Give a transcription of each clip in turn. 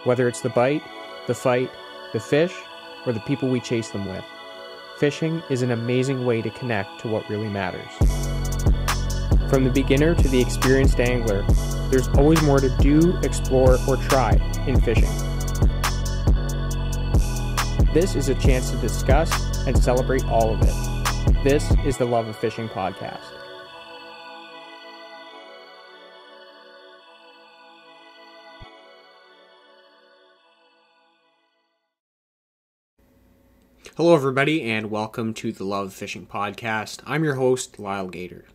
Whether it's the bite, the fight, the fish, or the people we chase them with, fishing is an amazing way to connect to what really matters. From the beginner to the experienced angler, there's always more to do, explore, or try in fishing. This is a chance to discuss and celebrate all of it. This is the Love of Fishing podcast. Hello everybody and welcome to the Love of Fishing podcast. I'm your host, Lyle Gator.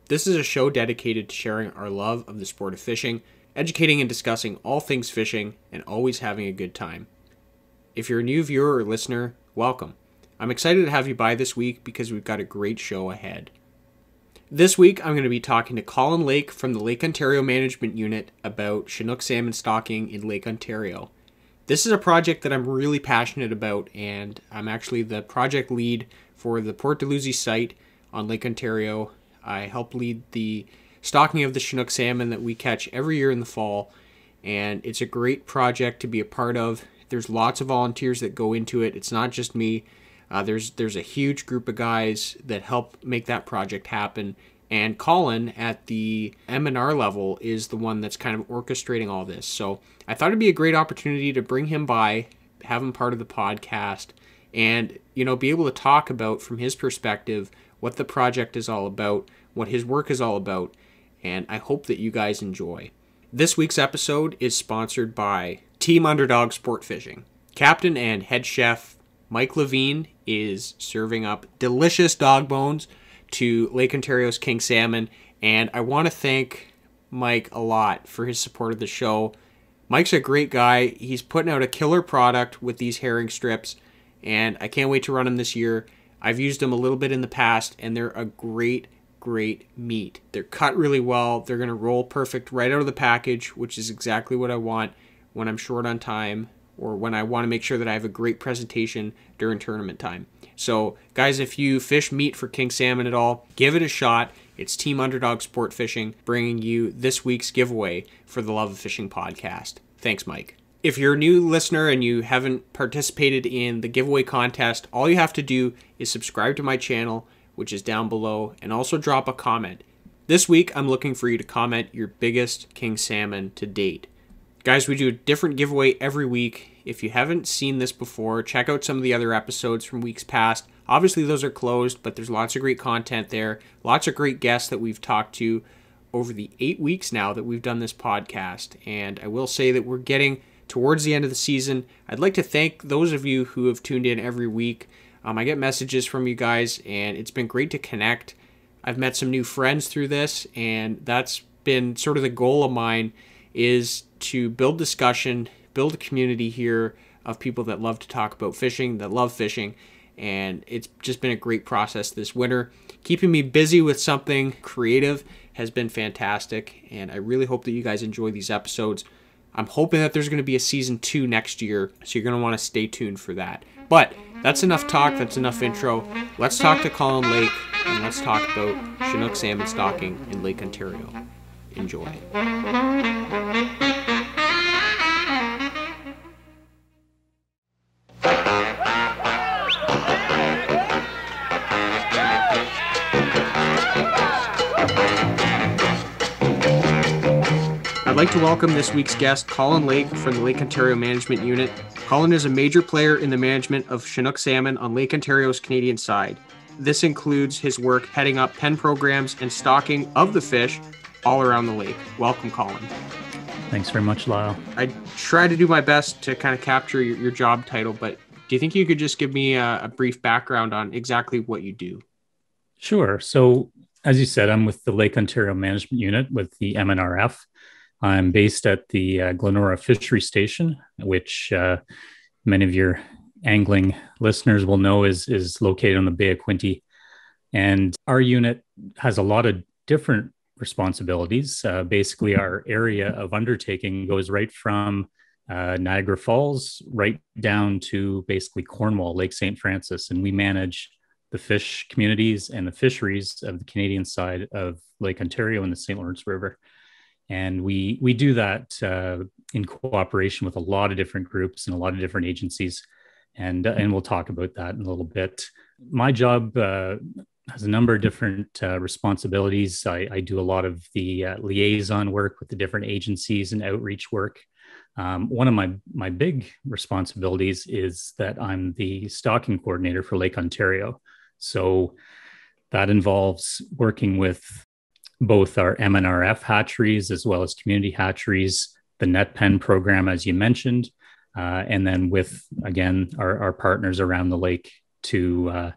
This is a show dedicated to sharing our love of the sport of fishing, educating and discussing all things fishing, and always having a good time. If you're a new viewer or listener, welcome. I'm excited to have you by this week because we've got a great show ahead. This week I'm going to be talking to Colin Lake from the Lake Ontario Management Unit about Chinook salmon stocking in Lake Ontario. This is a project that I'm really passionate about, and I'm actually the project lead for the Port Dalhousie site on Lake Ontario. I help lead the stocking of the Chinook salmon that we catch every year in the fall, and it's a great project to be a part of. There's lots of volunteers that go into it. It's not just me. There's a huge group of guys that help make that project happen. And Colin at the OMNRF level is the one that's kind of orchestrating all this. So I thought it'd be a great opportunity to bring him by, have him part of the podcast, and, be able to talk about, from his perspective, what the project is all about, what his work is all about, and I hope that you guys enjoy. This week's episode is sponsored by Team Underdog Sport Fishing. Captain and head chef Mike Levine is serving up delicious dog bones to Lake Ontario's king salmon, and I want to thank Mike a lot for his support of the show. Mike's a great guy. He's putting out a killer product with these herring strips, and I can't wait to run them this year. I've used them a little bit in the past, and they're a great meat. They're cut really well. They're going to roll perfect right out of the package, which is exactly what I want when I'm short on time or when I want to make sure that I have a great presentation during tournament time. So, guys, if you fish meat for king salmon at all, give it a shot. It's Team Underdog Sport Fishing bringing you this week's giveaway for the Love of Fishing podcast. Thanks, Mike. If you're a new listener and you haven't participated in the giveaway contest, all you have to do is subscribe to my channel, which is down below, and also drop a comment. This week, I'm looking for you to comment your biggest king salmon to date. Guys, we do a different giveaway every week. If you haven't seen this before, check out some of the other episodes from weeks past. Obviously, those are closed, but there's lots of great content there. Lots of great guests that we've talked to over the 8 weeks now that we've done this podcast. And I will say that we're getting towards the end of the season. I'd like to thank those of you who have tuned in every week. I get messages from you guys, and it's been great to connect. I've met some new friends through this, and that's been sort of the goal of mine, is to build discussion, build a community here of people that love to talk about fishing, that love fishing, and it's just been a great process this winter. Keeping me busy with something creative has been fantastic, and I really hope that you guys enjoy these episodes. I'm hoping that there's going to be a season 2 next year, so you're going to want to stay tuned for that. But that's enough talk, that's enough intro. Let's talk to Colin Lake, and let's talk about Chinook salmon stocking in Lake Ontario. Enjoy. I'd like to welcome this week's guest, Colin Lake from the Lake Ontario Management Unit. Colin is a major player in the management of Chinook salmon on Lake Ontario's Canadian side. This includes his work heading up pen programs and stocking of the fish all around the lake. Welcome, Colin. Thanks very much, Lyle. I try to do my best to kind of capture your job title, but do you think you could just give me a brief background on exactly what you do? Sure. So, as you said, I'm with the Lake Ontario Management Unit with the OMNRF. I'm based at the Glenora Fisheries Station, which many of your angling listeners will know is located on the Bay of Quinte. And our unit has a lot of different responsibilities. Basically, our area of undertaking goes right from Niagara Falls right down to basically Cornwall, Lake St. Francis, and we manage the fish communities and the fisheries of the Canadian side of Lake Ontario and the St. Lawrence River. And we do that in cooperation with a lot of different groups and a lot of different agencies. And we'll talk about that in a little bit. My job has a number of different responsibilities. I do a lot of the liaison work with the different agencies and outreach work. One of my big responsibilities is that I'm the stocking coordinator for Lake Ontario. So that involves working with both our MNRF hatcheries as well as community hatcheries, the net pen program, as you mentioned, and then with, again, our partners around the lake to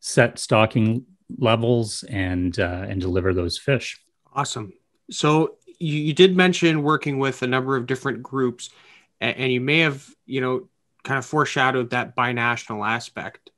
set stocking levels and deliver those fish. Awesome. So you did mention working with a number of different groups, and you may have, kind of foreshadowed that binational aspect.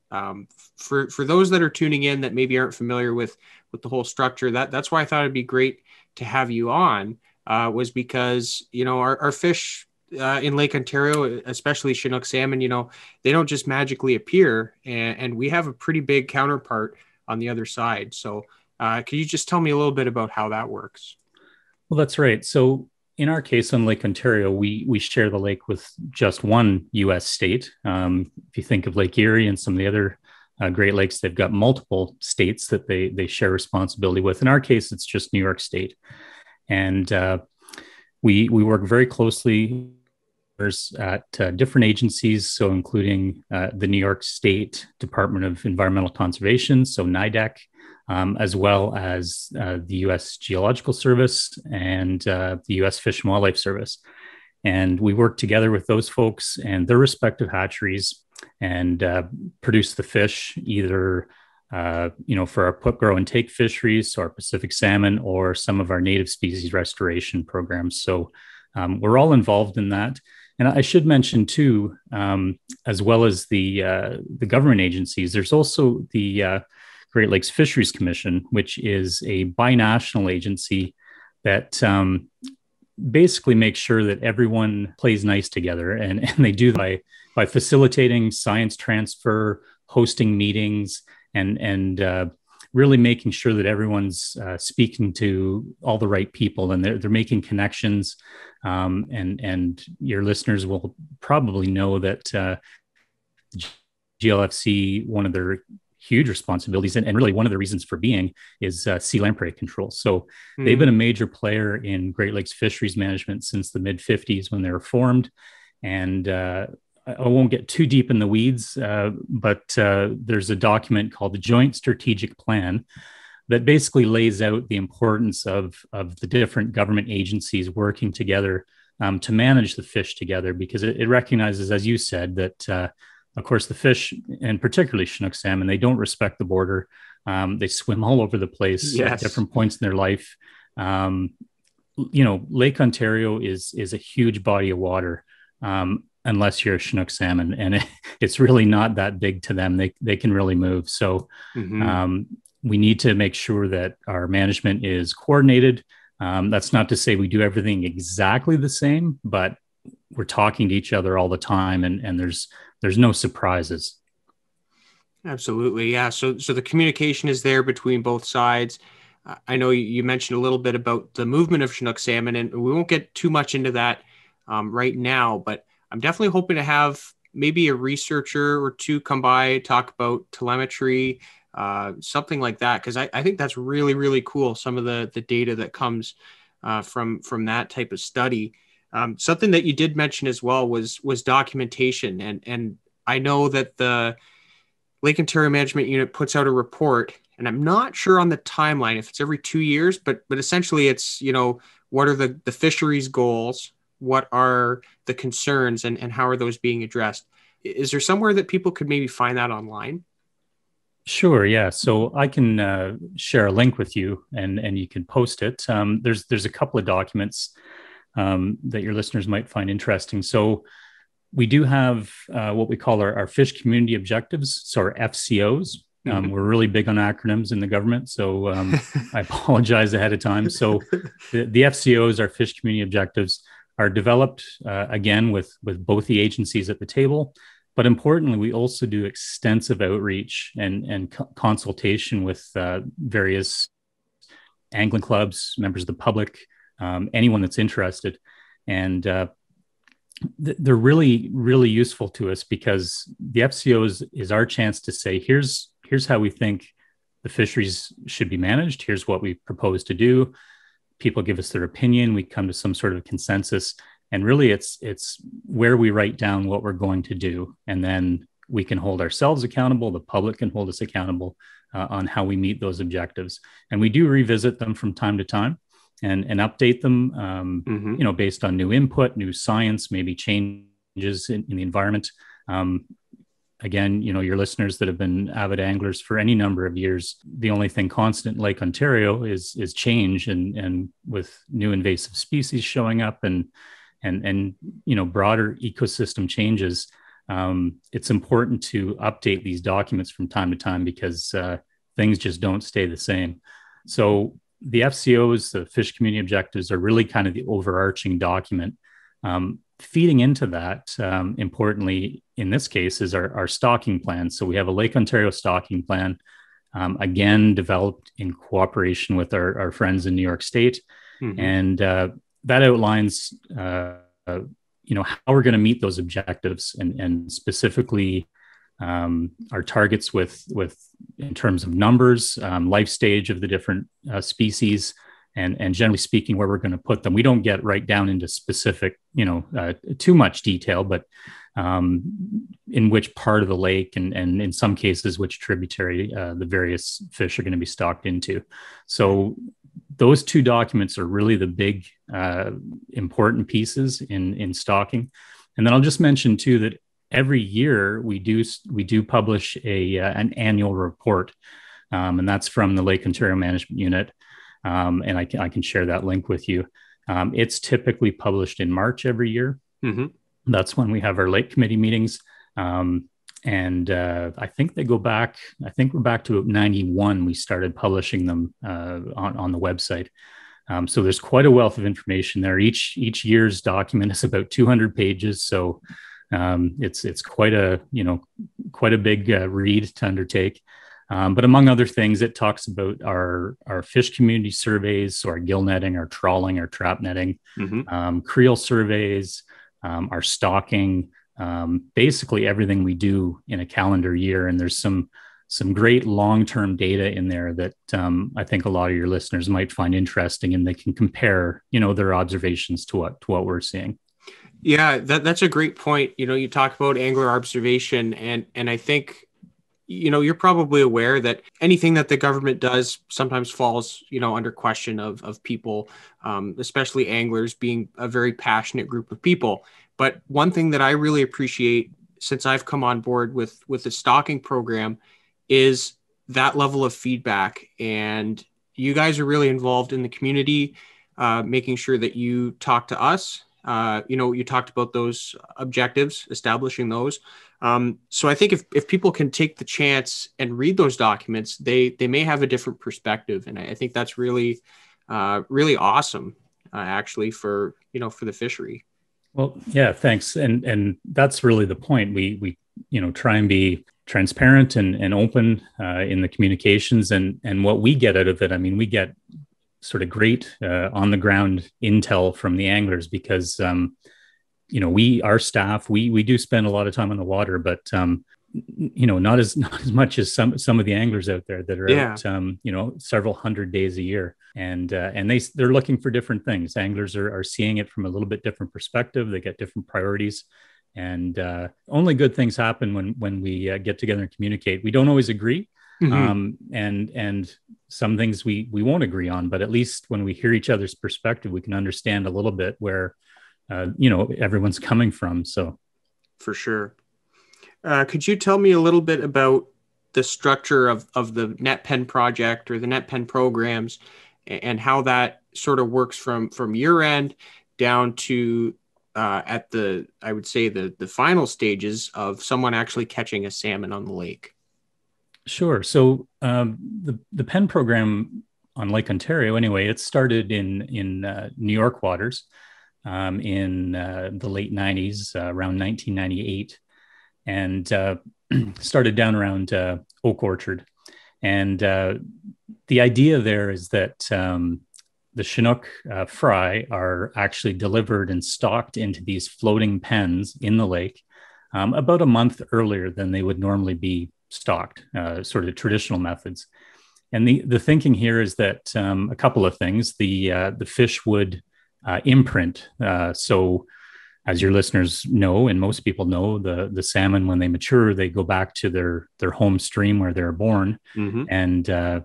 For those that are tuning in that maybe aren't familiar with the whole structure, that's why I thought it'd be great to have you on, was because, our fish in Lake Ontario, especially Chinook salmon, they don't just magically appear, and we have a pretty big counterpart on the other side. So can you just tell me a little bit about how that works? Well, that's right. So in our case on Lake Ontario, we share the lake with just one U.S. state. If you think of Lake Erie and some of the other Great Lakes, they've got multiple states that they share responsibility with. In our case, it's just New York State. And we work very closely at different agencies, so including the New York State Department of Environmental Conservation, so NIDEC, as well as the U.S. Geological Service and the U.S. Fish and Wildlife Service. And we work together with those folks and their respective hatcheries and produce the fish either for our put, grow, and take fisheries, so our Pacific salmon, or some of our native species restoration programs. So we're all involved in that. And I should mention too, as well as the government agencies, there's also the Great Lakes Fisheries Commission, which is a binational agency that basically makes sure that everyone plays nice together. And they do that by facilitating science transfer, hosting meetings, and really making sure that everyone's speaking to all the right people and they're making connections. And your listeners will probably know that GLFC, one of their huge responsibilities, and really one of the reasons for being, is sea lamprey control. So they've been a major player in Great Lakes fisheries management since the mid 50s when they were formed. And I won't get too deep in the weeds, but there's a document called the Joint Strategic Plan that basically lays out the importance of the different government agencies working together to manage the fish together, because it recognizes, as you said, that of course the fish, and particularly Chinook salmon, they don't respect the border. They swim all over the place at different points in their life. Lake Ontario is a huge body of water. Unless you're a Chinook salmon, and it's really not that big to them. They can really move. So we need to make sure that our management is coordinated. That's not to say we do everything exactly the same, but we're talking to each other all the time, and there's no surprises. Absolutely. Yeah. So the communication is there between both sides. I know you mentioned a little bit about the movement of Chinook salmon, and we won't get too much into that right now, but I'm definitely hoping to have maybe a researcher or two come by, talk about telemetry, something like that, because I think that's really, really cool, some of the data that comes from that type of study. Something that you did mention as well was documentation. And I know that the Lake Ontario Management Unit puts out a report, and I'm not sure on the timeline if it's every 2 years, but essentially it's, what are the fisheries goals? What are the concerns, and how are those being addressed? Is there somewhere that people could maybe find that online? Sure, yeah. So I can share a link with you, and you can post it. There's a couple of documents that your listeners might find interesting. So we do have what we call our fish community objectives, so our FCOs. We're really big on acronyms in the government, so I apologize ahead of time. So the FCOs, our fish community objectives, are developed again with both the agencies at the table. But importantly, we also do extensive outreach and consultation with various angling clubs, members of the public, anyone that's interested. And they're really, really useful to us because the FCOs is our chance to say, here's how we think the fisheries should be managed. Here's what we propose to do. People give us their opinion. We come to some sort of consensus. And really, it's where we write down what we're going to do. And then we can hold ourselves accountable. The public can hold us accountable on how we meet those objectives. And we do revisit them from time to time and update them, based on new input, new science, maybe changes in the environment. Again, your listeners that have been avid anglers for any number of years, the only thing constant in Lake Ontario is change, and with new invasive species showing up and broader ecosystem changes. It's important to update these documents from time to time because things just don't stay the same. So the FCOs, the fish community objectives, are really kind of the overarching document. Feeding into that, importantly, in this case, is our stocking plan. So we have a Lake Ontario stocking plan, again, developed in cooperation with our friends in New York State. Mm-hmm. And that outlines, how we're going to meet those objectives and specifically our targets with in terms of numbers, life stage of the different species, and generally speaking, where we're going to put them. We don't get right down into specific, too much detail, but in which part of the lake and in some cases, which tributary the various fish are going to be stocked into. So those two documents are really the big important pieces in stocking. And then I'll just mention too that every year we do publish an annual report, and that's from the Lake Ontario Management Unit. And I can share that link with you. It's typically published in March every year. Mm-hmm. That's when we have our lake committee meetings. And I think they go back, we're back to 91. We started publishing them on the website. So there's quite a wealth of information there. Each year's document is about 200 pages. So it's quite a big read to undertake. But among other things, it talks about our fish community surveys, so our gill netting, our trawling, our trap netting, mm-hmm. Creel surveys, our stocking, basically everything we do in a calendar year. And there's some great long-term data in there that I think a lot of your listeners might find interesting, and they can compare, their observations to what we're seeing. Yeah, that's a great point. You talk about angler observation, and I think, you're probably aware that anything that the government does sometimes falls, under question of people, especially anglers being a very passionate group of people. But one thing that I really appreciate since I've come on board with the stocking program is that level of feedback. And you guys are really involved in the community, making sure that you talk to us. You talked about those objectives, establishing those. So I think if people can take the chance and read those documents, they may have a different perspective. And I think that's really, really awesome, actually, for the fishery. Well, yeah, thanks. And that's really the point. We try and be transparent and open in the communications, and what we get out of it. I mean, we get sort of great on the ground intel from the anglers because, our staff, we do spend a lot of time on the water, but, not as much as some of the anglers out there that are out, several hundred days a year. And they're looking for different things. Anglers are seeing it from a little bit different perspective. They get different priorities, and only good things happen when we get together and communicate. We don't always agree. Mm-hmm. And some things we won't agree on, but at least when we hear each other's perspective, we can understand a little bit where, everyone's coming from. So for sure. Could you tell me a little bit about the structure of the net pen project or the net pen programs and how that sort of works from your end down to at the final stages of someone actually catching a salmon on the lake? Sure. So the pen program on Lake Ontario, anyway, it started in New York waters in the late 90s, around 1998, and started down around Oak Orchard. And the idea there is that the Chinook fry are actually delivered and stocked into these floating pens in the lake about a month earlier than they would normally be stocked, sort of traditional methods. And the thinking here is that a couple of things. The fish would imprint. So as your listeners know, and most people know, the salmon, when they mature, they go back to their home stream where they're born, and to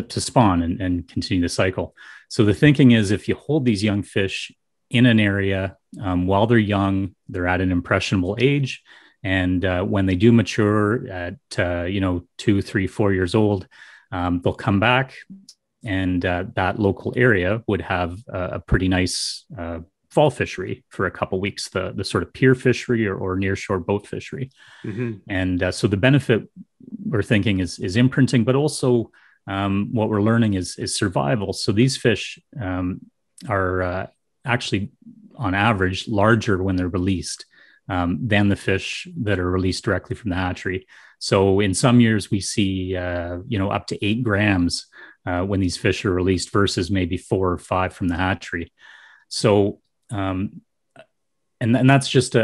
spawn and continue the cycle. So the thinking is, if you hold these young fish in an area while they're young, they're at an impressionable age, and when they do mature at 2, 3, 4 years old, they'll come back, and that local area would have a pretty nice fall fishery for a couple of weeks, the sort of pier fishery or nearshore boat fishery. And so the benefit we're thinking is imprinting, but also what we're learning is survival. So these fish are actually, on average, larger when they're released than the fish that are released directly from the hatchery. So in some years we see up to 8 grams when these fish are released versus maybe 4 or 5 from the hatchery. So and that's just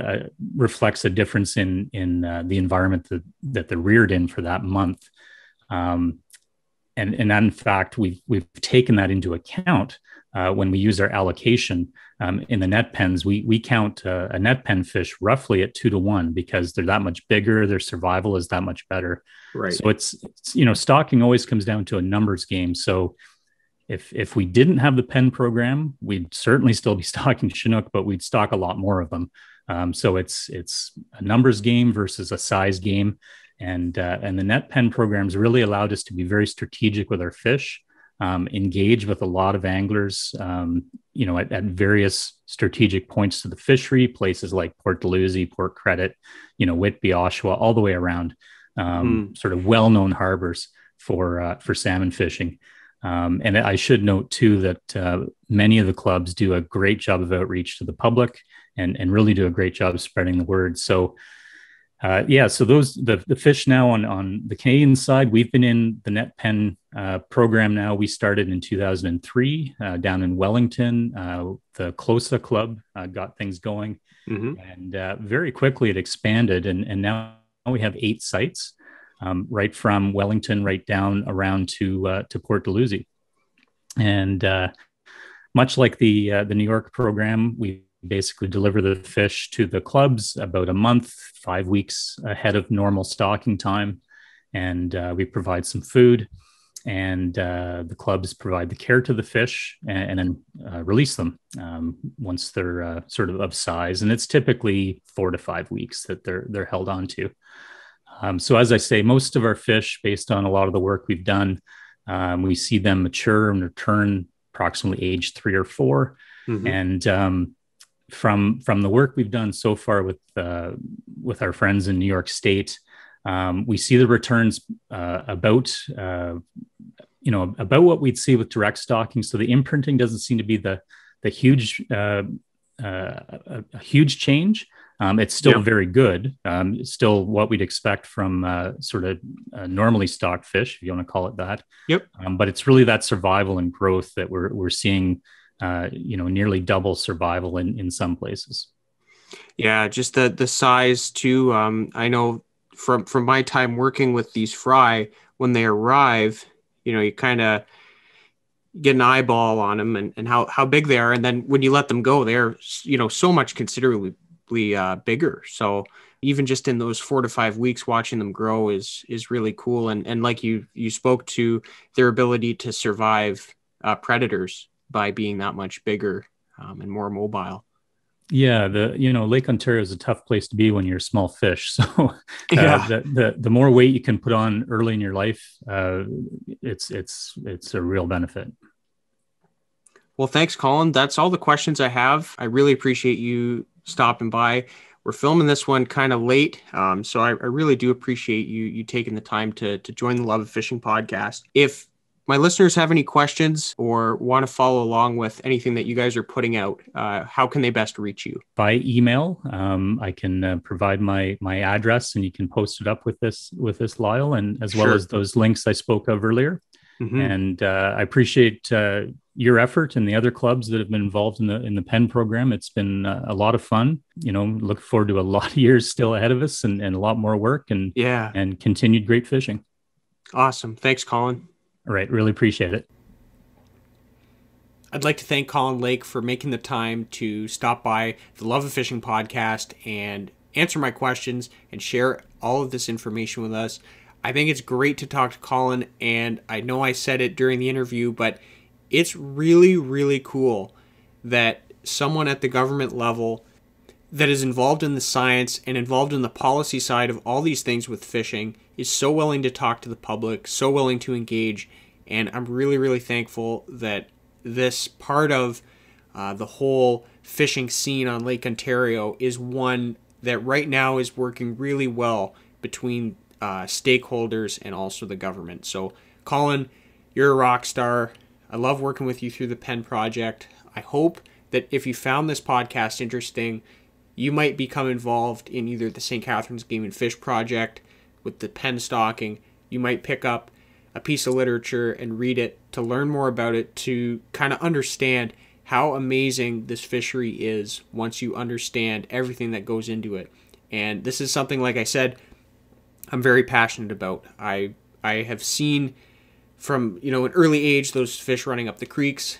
reflects a difference in the environment that they're reared in for that month. And in fact, we've taken that into account when we use our allocation in the net pens. We count a net pen fish roughly at 2 to 1 because they're that much bigger. Their survival is that much better. Right. So it's stocking always comes down to a numbers game. So if we didn't have the pen program, we'd certainly still be stocking Chinook, but we'd stock a lot more of them. So it's a numbers game versus a size game. And the net pen programs really allowed us to be very strategic with our fish, engage with a lot of anglers, at various strategic points to the fishery, places like Port Dalhousie, Port Credit, Whitby, Oshawa, all the way around, sort of well-known harbors for salmon fishing. And I should note too that many of the clubs do a great job of outreach to the public and really do a great job of spreading the word. So so those the fish now on the Canadian side, we've been in the net pen program now. We started in 2003 down in Wellington. The CLOSA club got things going, and very quickly it expanded, and now we have 8 sites, right from Wellington right down around to Port Dalhousie. And much like the New York program, we basically deliver the fish to the clubs about a month, 5 weeks ahead of normal stocking time. And we provide some food, and the clubs provide the care to the fish and then release them once they're sort of size. And it's typically 4 to 5 weeks that they're held on to. So as I say, most of our fish, based on a lot of the work we've done, we see them mature and return approximately age 3 or 4. And from the work we've done so far with our friends in New York State, we see the returns about what we'd see with direct stocking. So the imprinting doesn't seem to be the huge a huge change. It's still very good. It's still what we'd expect from sort of normally stocked fish, if you want to call it that. But it's really that survival and growth that we're seeing. Nearly double survival in some places. Yeah, just the size too. I know from my time working with these fry, when they arrive, you kind of get an eyeball on them and how big they are, and then when you let them go, they're so much considerably bigger. So even just in those 4 to 5 weeks, watching them grow is really cool. And like you spoke to their ability to survive predators by being that much bigger and more mobile. Yeah, Lake Ontario is a tough place to be when you're a small fish. So the more weight you can put on early in your life, it's a real benefit. Well, thanks, Colin. That's all the questions I have. I really appreciate you stopping by. We're filming this one kind of late, so I really do appreciate you taking the time to join the Love of Fishing podcast. If my listeners have any questions or want to follow along with anything that you guys are putting out, how can they best reach you? By email. I can provide my address, and you can post it up with this Lyle, and as well as those links I spoke of earlier. And I appreciate your effort and the other clubs that have been involved in the Pen program. It's been a lot of fun. Look forward to a lot of years still ahead of us, and a lot more work, and continued great fishing. Awesome. Thanks, Colin. All right. Really appreciate it. I'd like to thank Colin Lake for making the time to stop by the Love of Fishing podcast and answer my questions and share all of this information with us. I think it's great to talk to Colin, and I know I said it during the interview, but it's really, really cool that someone at the government level that is involved in the science and involved in the policy side of all these things with fishing is so willing to talk to the public, so willing to engage, and I'm really, really thankful that this part of the whole fishing scene on Lake Ontario is one that right now is working really well between stakeholders and also the government. So, Colin, you're a rock star. I love working with you through the Pen project. I hope that if you found this podcast interesting, you might become involved in either the St. Catharines Game and Fish project with the pen stocking. You might pick up a piece of literature and read it to learn more about it, to kind of understand how amazing this fishery is once you understand everything that goes into it. And this is something, like I said, I'm very passionate about. I have seen from an early age those fish running up the creeks.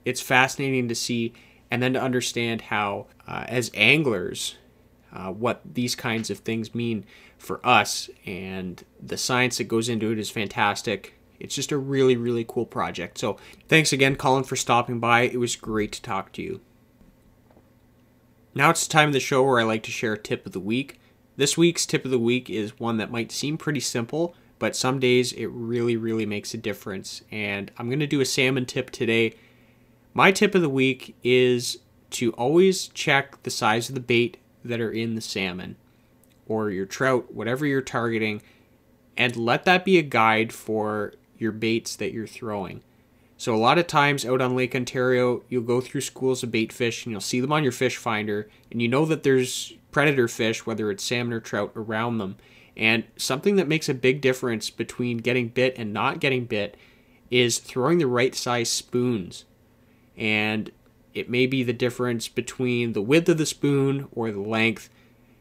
It's fascinating to see, and then to understand how, as anglers, what these kinds of things mean for us, and the science that goes into it is fantastic. It's just a really, really cool project. So thanks again, Colin, for stopping by. It was great to talk to you. Now it's the time of the show where I like to share a tip of the week. This week's tip of the week is one that might seem pretty simple, but some days it really, really makes a difference. And I'm going to do a salmon tip today. My tip of the week is to always check the size of the bait that are in the salmon or your trout, whatever you're targeting, and let that be a guide for your baits that you're throwing. So a lot of times out on Lake Ontario, you'll go through schools of bait fish and you'll see them on your fish finder, and you know that there's predator fish, whether it's salmon or trout, around them. And something that makes a big difference between getting bit and not getting bit is throwing the right size spoons. And it may be the difference between the width of the spoon or the length.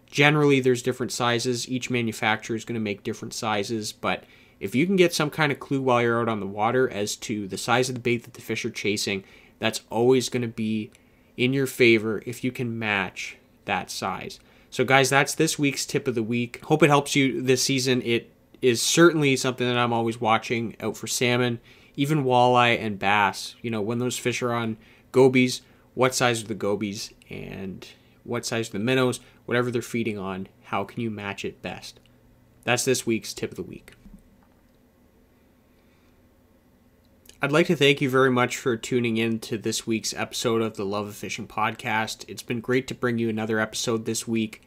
Generally, there's different sizes. Each manufacturer is going to make different sizes, but if you can get some kind of clue while you're out on the water as to the size of the bait that the fish are chasing, that's always going to be in your favor if you can match that size. So guys, that's this week's tip of the week. Hope it helps you this season. It is certainly something that I'm always watching out for salmon, even walleye and bass. When those fish are on gobies, what size are the gobies and what size are the minnows, whatever they're feeding on, how can you match it best? That's this week's tip of the week. I'd like to thank you very much for tuning in to this week's episode of the Love of Fishing podcast. It's been great to bring you another episode this week.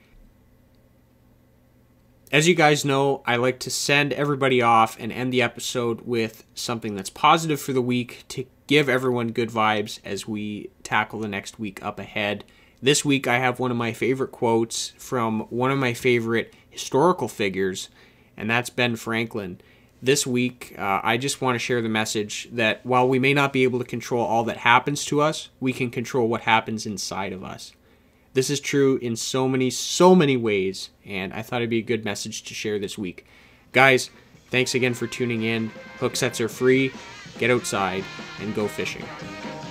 As you guys know, I like to send everybody off and end the episode with something that's positive for the week to give everyone good vibes as we tackle the next week up ahead. This week I have one of my favorite quotes from one of my favorite historical figures, and that's Ben Franklin. This week, I just want to share the message that while we may not be able to control all that happens to us, we can control what happens inside of us. This is true in so many ways, and I thought it'd be a good message to share this week. Guys, thanks again for tuning in. Hook sets are free. Get outside and go fishing.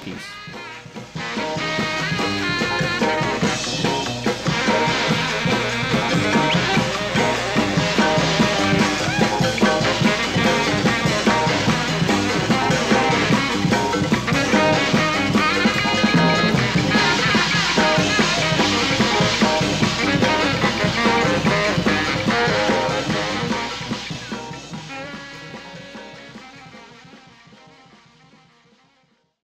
Peace.